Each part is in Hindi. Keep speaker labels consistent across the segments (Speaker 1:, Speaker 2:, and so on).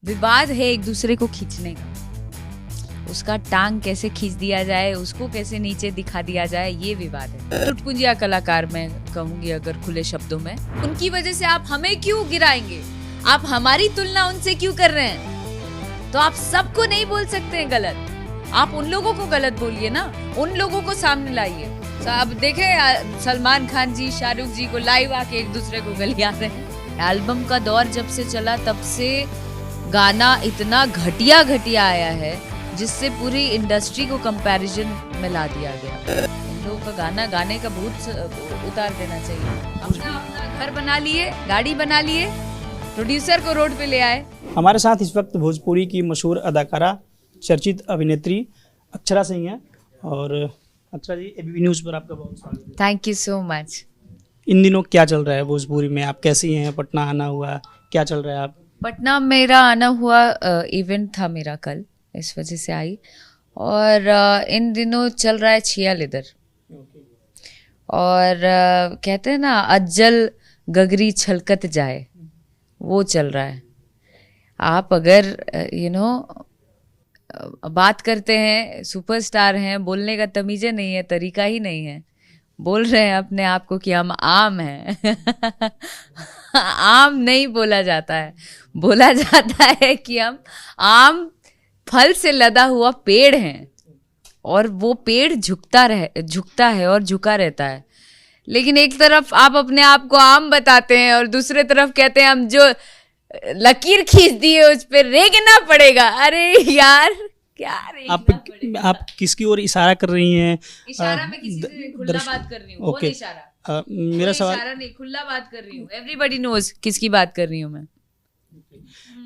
Speaker 1: विवाद है एक दूसरे को खींचने का, उसका टांग कैसे खींच दिया जाए, उसको कैसे नीचे दिखा दिया जाए, ये विवाद है। टुटपुंजिया कलाकार मैं कहूंगी अगर खुले शब्दों में, उनकी वजह से आप हमें क्यों गिराएंगे, आप हमारी तुलना उनसे क्यों कर रहे हैं? तो आप सबको नहीं बोल सकते हैं गलत, आप उन लोगों को गलत बोलिए ना, उन लोगों को सामने लाइए। तो अब देखे सलमान खान जी शाहरुख जी को लाइव आके एक दूसरे को गलिया रहे हैं। एल्बम का दौर जब से चला तब से गाना इतना घटिया आया है जिससे पूरी इंडस्ट्री को कंपैरिजन में ला दिया गया। इन लोगों का गाना गाने का भूत उतार देना चाहिए। अपना घर बना लिए, गाड़ी बना लिए, प्रोड्यूसर को रोड पे ले आए।
Speaker 2: हमारे साथ इस वक्त भोजपुरी की मशहूर अदाकारा, चर्चित अभिनेत्री अक्षरा सिंह हैं। और अक्षरा जी, एबीपी न्यूज़ पर आपका बहुत स्वागत है।
Speaker 1: Thank you so much.
Speaker 2: इन दिनों क्या चल रहा है भोजपुरी में, आप कैसी हैं? पटना आना हुआ, क्या चल रहा है? आप
Speaker 1: पटना मेरा आना हुआ, इवेंट था मेरा कल, इस वजह से आई। और इन दिनों चल रहा है छिया लेदर। और कहते हैं ना, अज्जल गगरी छलकत जाए, वो चल रहा है। आप अगर बात करते हैं, सुपरस्टार हैं, बोलने का तमीज़े नहीं है, तरीका ही नहीं है, बोल रहे हैं अपने आप को कि हम आम हैं आम नहीं बोला जाता है, बोला जाता है कि हम आम फल से लदा हुआ पेड़ हैं और वो पेड़ झुकता है और झुका रहता है। लेकिन एक तरफ आप अपने आप को आम बताते हैं और दूसरे तरफ कहते हैं हम जो लकीर खींच दिए उस पर रेंगना पड़ेगा। अरे यार, क्या
Speaker 2: आप किसकी ओर इशारा कर रही हैं?
Speaker 1: इशारा में किसी से खुला बात कर रही हूँ।
Speaker 2: ओके, मेरा सवाल
Speaker 1: इशारा नहीं, खुला बात कर रही हूँ। एवरीबॉडी नोज किसकी बात कर रही हूँ मैं।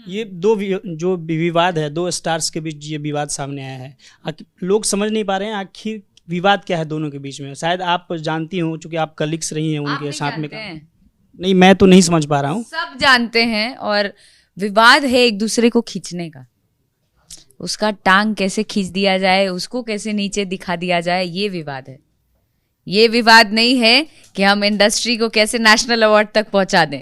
Speaker 2: ये जो विवाद है, दो स्टार्स के बीच ये विवाद सामने आया है। लोग समझ नहीं पा रहे हैं आखिर विवाद क्या है दोनों के बीच में। शायद आप जानती हो, चूंकि आप कलीग्स रही हैं उनके साथ में। नहीं, मैं तो नहीं समझ पा रहा हूँ।
Speaker 1: सब जानते हैं। और विवाद है एक दूसरे को खींचने का, उसका टांग कैसे खींच दिया जाए, उसको कैसे नीचे दिखा दिया जाए, ये विवाद है। ये विवाद नहीं है कि हम इंडस्ट्री को कैसे नेशनल अवार्ड तक पहुंचा दें,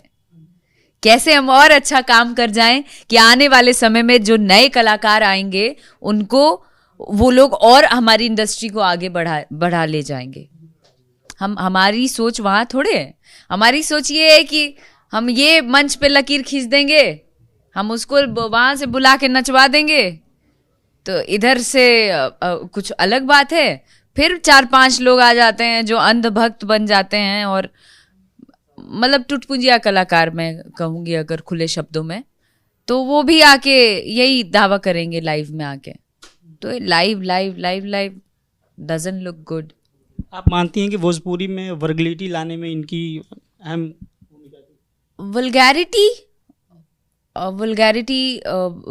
Speaker 1: कैसे हम और अच्छा काम कर जाएं कि आने वाले समय में जो नए कलाकार आएंगे उनको वो लोग और हमारी इंडस्ट्री को आगे बढ़ा ले जाएंगे। हमारी सोच वहाँ थोड़े है। हमारी सोच ये है कि हम ये मंच पे लकीर खींच देंगे, हम उसको वहाँ से बुला के नचवा देंगे, तो इधर से कुछ अलग बात है। फिर 4-5 लोग आ जाते हैं जो अंधभक्त बन जाते हैं और मतलब टुटपुंजिया कलाकार मैं कहूँगी अगर खुले शब्दों में, तो वो भी आके यही दावा करेंगे लाइव में आके। तो लाइव डजंट लुक गुड।
Speaker 2: आप मानती हैं कि भोजपुरी में वर्गलिटी लाने में इनकी अहम
Speaker 1: वल्गैरिटी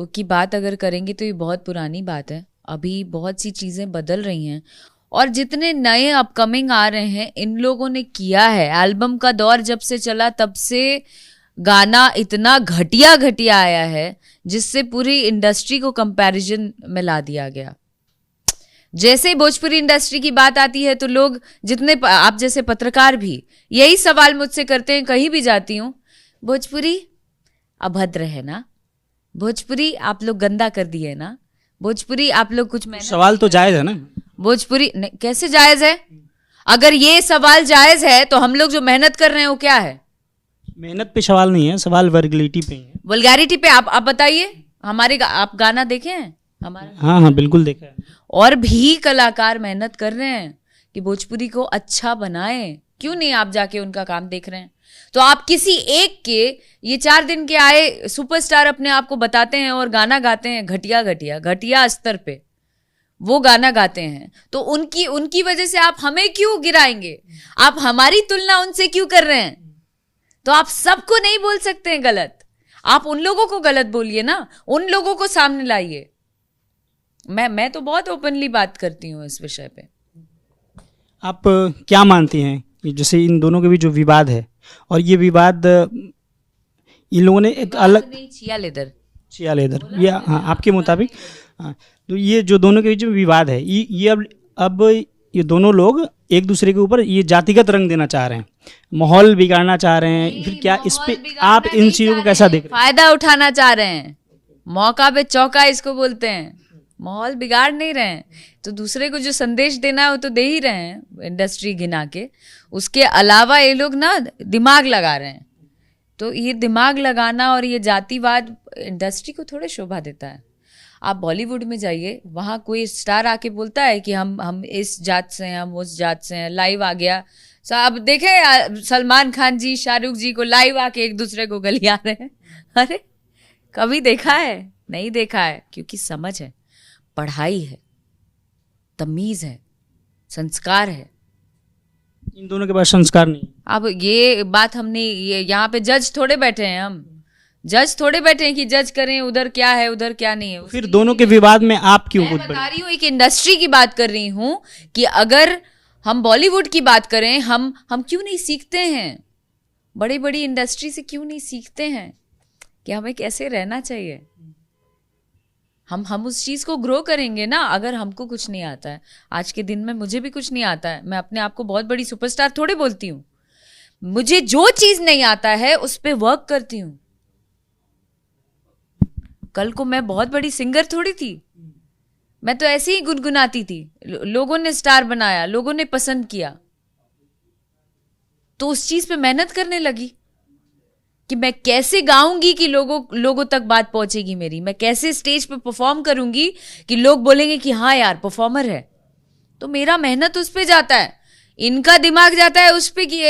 Speaker 1: की बात अगर करेंगे तो ये बहुत पुरानी बात है। अभी बहुत सी चीज़ें बदल रही हैं और जितने नए अपकमिंग आ रहे हैं इन लोगों ने किया है। एल्बम का दौर जब से चला तब से गाना इतना घटिया आया है जिससे पूरी इंडस्ट्री को कंपैरिजन में ला दिया गया। जैसे भोजपुरी इंडस्ट्री की बात आती है तो लोग, जितने आप जैसे पत्रकार भी यही सवाल मुझसे करते हैं, कहीं भी जाती हूँ, भोजपुरी अभद्र है ना, भोजपुरी आप लोग गंदा कर दिए ना, भोजपुरी आप लोग कुछ
Speaker 2: सवाल तो जायज है ना।
Speaker 1: भोजपुरी कैसे जायज है? अगर ये सवाल जायज है तो हम लोग जो मेहनत कर रहे हैं वो क्या है?
Speaker 2: मेहनत पे सवाल नहीं है, सवाल वर्गलिटी पे है,
Speaker 1: वल्गैरिटी पे। आप बताइए, आप गाना देखे हैं हमारा?
Speaker 2: हाँ, बिल्कुल देखा है।
Speaker 1: और भी कलाकार मेहनत कर रहे हैं कि भोजपुरी को अच्छा बनाएं। क्यों नहीं आप जाके उनका काम देख रहे हैं? तो आप किसी एक के ये 4 दिन के आए सुपरस्टार अपने आप को बताते हैं और गाना गाते हैं घटिया स्तर पे वो गाना गाते हैं, तो उनकी वजह से आप हमें क्यों गिराएंगे, आप हमारी तुलना उनसे क्यों कर रहे हैं? तो आप सबको नहीं बोल सकते हैं गलत, आप उन लोगों को गलत बोलिए ना, उन लोगों को सामने लाइए। मैं तो बहुत ओपनली बात करती हूँ इस विषय पे।
Speaker 2: आप क्या मानती हैं कि जैसे इन दोनों के बीच जो विवाद है, और ये विवाद इन लोगों ने एक अलग
Speaker 1: छिया लेदर
Speaker 2: ये, हाँ, आपके मुताबिक, हाँ, तो ये जो दोनों के बीच में विवाद है, ये अब ये दोनों लोग एक दूसरे के ऊपर ये जातिगत रंग देना चाह रहे हैं, माहौल बिगाड़ना चाह रहे हैं। फिर क्या इस पे आप इन चीजों को कैसा देख रहे हैं?
Speaker 1: फायदा उठाना चाह रहे हैं, मौका पे चौका इसको बोलते हैं। माहौल बिगाड़ नहीं रहे हैं, तो दूसरे को जो संदेश देना है वो तो दे ही रहे हैं इंडस्ट्री गिना के। उसके अलावा ये लोग ना दिमाग लगा रहे हैं, तो ये दिमाग लगाना और ये जातिवाद इंडस्ट्री को थोड़े शोभा देता है। आप बॉलीवुड में जाइए, वहाँ कोई स्टार आके बोलता है कि हम इस जात से हैं, हम उस जात से हैं। लाइव आ गया, अब देखे सलमान खान जी शाहरुख जी को लाइव आके एक दूसरे को गलिया रहे हैं। अरे कभी देखा है? नहीं देखा है, क्योंकि समझ है, पढ़ाई है, तमीज है, संस्कार है।
Speaker 2: इन दोनों के पास संस्कार नहीं।
Speaker 1: अब ये बात हमने यहाँ पे जज थोड़े बैठे हैं, हम जज थोड़े बैठे हैं कि जज करें उधर क्या है उधर क्या नहीं है।
Speaker 2: फिर दोनों के विवाद में आप क्यों
Speaker 1: मैं बता रही हूँ, एक इंडस्ट्री की बात कर रही हूँ कि अगर हम बॉलीवुड की बात करें, हम क्यों नहीं सीखते हैं? बड़ी बड़ी इंडस्ट्री से क्यों नहीं सीखते हैं कि हमें कैसे रहना चाहिए? हम उस चीज़ को ग्रो करेंगे ना। अगर हमको कुछ नहीं आता है, आज के दिन में मुझे भी कुछ नहीं आता है, मैं अपने आप को बहुत बड़ी सुपरस्टार थोड़े बोलती हूँ। मुझे जो चीज़ नहीं आता है उस पर वर्क करती हूँ। कल को मैं बहुत बड़ी सिंगर थोड़ी थी, मैं तो ऐसे ही गुनगुनाती थी। लोगों ने स्टार बनाया, लोगों ने पसंद किया, तो उस चीज़ पे मेहनत करने लगी कि मैं कैसे गाऊंगी कि लोगों तक बात पहुंचेगी मेरी, मैं कैसे स्टेज पे परफॉर्म करूंगी कि लोग बोलेंगे कि हाँ यार परफॉर्मर है। तो मेरा मेहनत उस पे जाता है, इनका दिमाग जाता है उस पे कि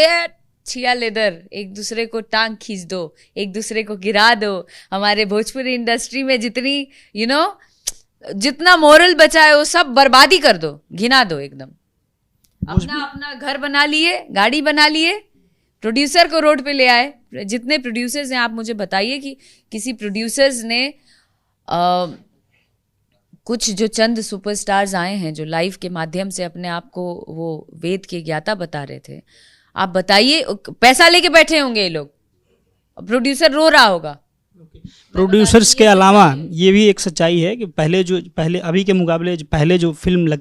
Speaker 1: छिया लेदर, एक दूसरे को टांग खींच दो, एक दूसरे को गिरा दो। हमारे भोजपुरी इंडस्ट्री में जितनी जितना मोरल बचा है वो सब बर्बादी कर दो, घिना दो एकदम। अपना घर बना लिए, गाड़ी बना लिए, प्रोड्यूसर को रोड पे ले आए। जितने प्रोड्यूसर्स हैं आप मुझे बताइए कि किसी प्रोड्यूसर्स ने कुछ जो चंद सुपरस्टार्स आए हैं जो लाइव के माध्यम से अपने आप को वो वेद के ज्ञाता बता रहे थे, आप बताइए, पैसा लेके बैठे होंगे ये लोग, प्रोड्यूसर रो रहा होगा।
Speaker 2: प्रोड्यूसर्स के अलावा ये भी एक सच्चाई है कि पहले अभी के मुकाबले पहले जो फिल्म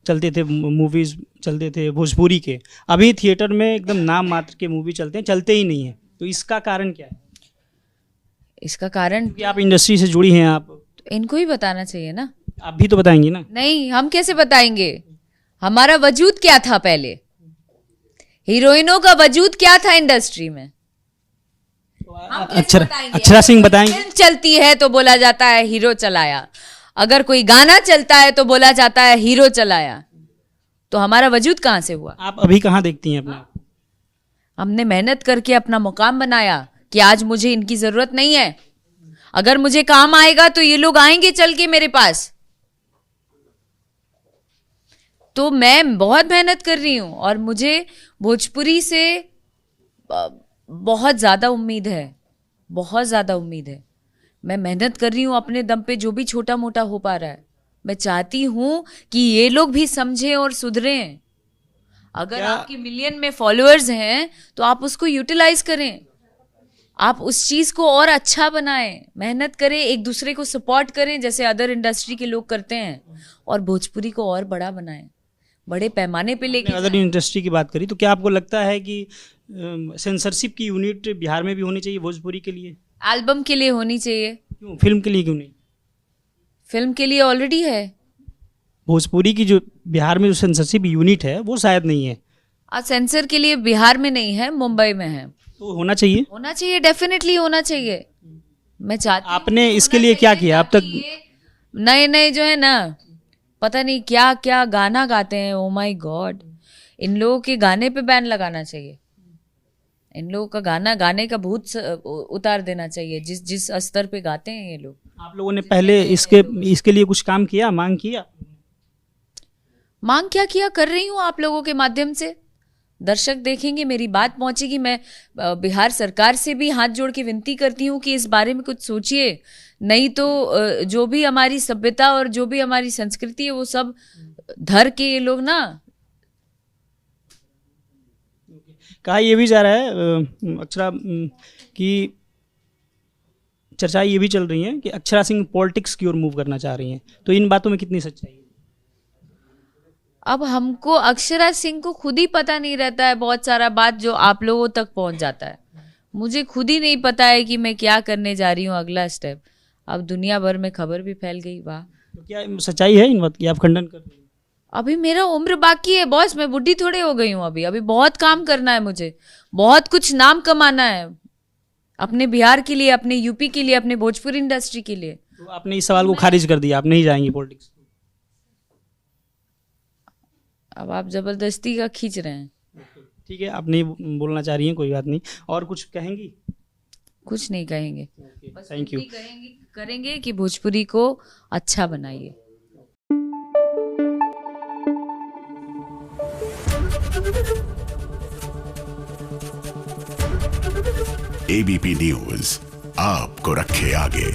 Speaker 2: चलते थे, मूवीज चलते थे भोजपुरी के, अभी थिएटर में एकदम नाम मात्र के मूवी चलते ही नहीं है। तो इसका कारण क्या है?
Speaker 1: इसका कारण
Speaker 2: कि आप इंडस्ट्री से जुड़ी हैं, आप
Speaker 1: इनको ही बताना चाहिए ना।
Speaker 2: आप भी तो बताएंगी ना। नहीं,
Speaker 1: हम कैसे बताएंगे? हमारा वजूद क्या था पहले, हीरोइनों का वजूद क्या था इंडस्ट्री में?
Speaker 2: अक्षरा सिंह बताएंगे।
Speaker 1: फिल्म चलती है तो बोला जाता है हीरो चलाया, अगर कोई गाना चलता है तो बोला जाता है हीरो चलाया। तो हमारा वजूद कहाँ से हुआ?
Speaker 2: आप अभी कहाँ देखती हैं अपना?
Speaker 1: हमने मेहनत करके अपना मुकाम बनाया कि आज मुझे इनकी जरूरत नहीं है। अगर मुझे काम आएगा तो ये लोग आएंगे चल के मेरे पास। तो मैं बहुत मेहनत कर रही हूं और मुझे भोजपुरी से बहुत ज़्यादा उम्मीद है, बहुत ज़्यादा उम्मीद है। मैं मेहनत कर रही हूँ अपने दम पे, जो भी छोटा मोटा हो पा रहा है। मैं चाहती हूँ कि ये लोग भी समझें और सुधरें। अगर आपके मिलियन में फॉलोअर्स हैं तो आप उसको यूटिलाइज करें, आप उस चीज़ को और अच्छा बनाएं, मेहनत करें, एक दूसरे को सपोर्ट करें जैसे अदर इंडस्ट्री के लोग करते हैं, और भोजपुरी को और बड़ा बनाएं, बड़े पैमाने पे लेके।
Speaker 2: अदर इंडस्ट्री की बात करी तो क्या आपको लगता है कि सेंसरशिप की यूनिट बिहार में भी होनी चाहिए भोजपुरी के लिए?
Speaker 1: एल्बम के लिए होनी चाहिए।
Speaker 2: क्यों, फिल्म के लिए क्यों नहीं?
Speaker 1: फिल्म के लिए ऑलरेडी है।
Speaker 2: भोजपुरी की जो बिहार में जो सेंसरशिप यूनिट है वो शायद नहीं है।
Speaker 1: सेंसर के लिए बिहार में नहीं है, मुंबई में है।
Speaker 2: तो होना चाहिए,
Speaker 1: होना चाहिए, डेफिनेटली होना चाहिए। मैं चाहती हूं।
Speaker 2: आपने इसके लिए क्या किया अब तक?
Speaker 1: नए नए जो है ना, पता नहीं क्या क्या गाना गाते हैं, ओ माय गॉड। इन लोगों के गाने पे बैन लगाना चाहिए। इन लोगों का गाना गाने का भूत उतार देना चाहिए, जिस स्तर पे गाते हैं ये लोग।
Speaker 2: आप लोगों ने पहले इसके लिए कुछ काम किया, मांग किया?
Speaker 1: मांग क्या किया, कर रही हूँ आप लोगों के माध्यम से। दर्शक देखेंगे, मेरी बात पहुंचेगी। मैं बिहार सरकार से भी हाथ जोड़ के विनती करती हूँ कि इस बारे में कुछ सोचिए, नहीं तो जो भी हमारी सभ्यता और जो भी हमारी संस्कृति है वो सब धर के ये लोग ना।
Speaker 2: कहा ये भी जा रहा है अक्षरा कि चर्चा ये भी चल रही है कि अक्षरा सिंह पॉलिटिक्स की ओर मूव करना चाह रही हैं, तो इन बातों में कितनी सच्चाई है?
Speaker 1: अब हमको अक्षरा सिंह को खुद ही पता नहीं रहता है बहुत सारा बात जो आप लोगों तक पहुंच जाता है। मुझे खुद ही नहीं पता है कि मैं क्या करने जा रही हूँ अगला स्टेप। अब दुनिया भर में खबर भी फैल गई। वाह,
Speaker 2: तो क्या सच्चाई है इन बात की, आप खंडन कर रहे हैं?
Speaker 1: अभी मेरा उम्र बाकी है बॉस, मैं बुढ़ी थोड़ी हो गई हूँ। अभी बहुत काम करना है मुझे, बहुत कुछ नाम कमाना है अपने बिहार के लिए, अपने यूपी के लिए, अपने भोजपुरी इंडस्ट्री के लिए।
Speaker 2: तो आपने इस सवाल को खारिज कर दिया, आप नहीं जाएंगी पॉलिटिक्स?
Speaker 1: अब आप जबरदस्ती का खींच रहे हैं।
Speaker 2: ठीक है, आप नहीं बोलना चाह रही हैं, कोई बात नहीं। और कुछ कहेंगी?
Speaker 1: कुछ नहीं कहेंगे, बस
Speaker 2: थैंक यू।
Speaker 1: करेंगे कि भोजपुरी को अच्छा बनाइए।
Speaker 3: एबीपी न्यूज आपको रखे आगे।